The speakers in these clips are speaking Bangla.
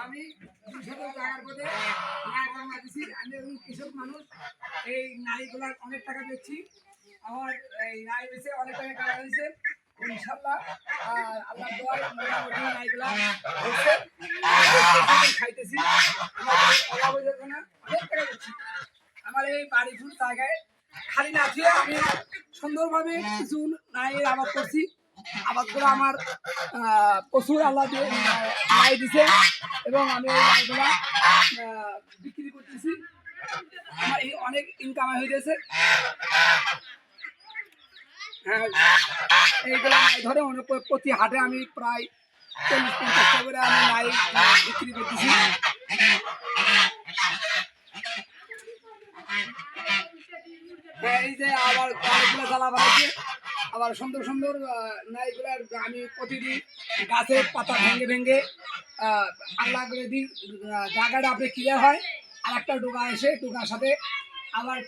আমি জায়গার মধ্যে আমি কৃষক মানুষ, এই নাইগুলা অনেক টাকা দিচ্ছি, আমার এই নাই বেশি অনেক টাকা টাকা দিচ্ছে ইনশাল্লাহ। আর আল্লাহ দোয়ায় মোটামুটি নাইগুলা হচ্ছে, খাইতেছি, অভাব হয়ে যাবে না, অনেক টাকা দিচ্ছি। আমার এই বাড়ি ফুল জায়গায় খালি না দিয়ে আমি সুন্দরভাবে কিছু নাইয়ের আবাদ করছি। আবাদ করে আমার প্রচুর আল্লাহ দিয়ে নাই দিছে এবং আমি এই নাইগুলা বিক্রি করতেছি, আমার এই অনেক ইনকাম হয়ে গেছে। হ্যাঁ, এইগুলো নাই ধরে অনেক প্রতি হাটে আমি প্রায় 40-50 টাকা করে আমি নাই বিক্রি করতেছি। এই যে আবার অনেকগুলো জ্বালা বাড়াইছে, আবার সুন্দর সুন্দর নাইগুলার আমি প্রতিদিন গাছের পাতা ভেঙে ভেঙে আল্লাহ করে দিই, জায়গাটা আপনি ক্লিয়ার হয়। আর একটা ডোকা এসে ডোকার সাথে আবার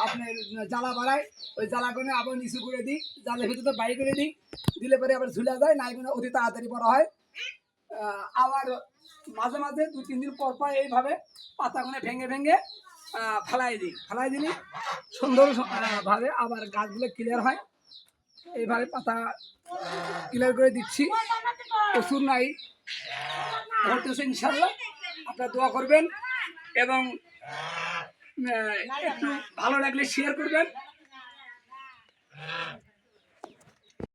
আপনার জ্বালা বাড়ায়, ওই জ্বালা করে আবার নিচু করে দিই, জালের ভিতরে বাইরে করে দিই, দিলে পরে আবার ঝুলে যায়, নাইগুলো অতি তাড়াতাড়ি বড় হয়। আবার মাঝে মাঝে 2-3 দিন পর পর এইভাবে পাতাগুলো ভেঙে ভেঙে ফেলাই দিই, ফেলাই দিলে সুন্দর ভাবে আবার গাছগুলো ক্লিয়ার হয়। এইভাবে পাতা ক্লিয়ার করে দিচ্ছি, প্রচুর নাই ধরতেছে ইনশাল্লাহ। আপনারা দোয়া করবেন এবং একটু ভালো লাগলে শেয়ার করবেন।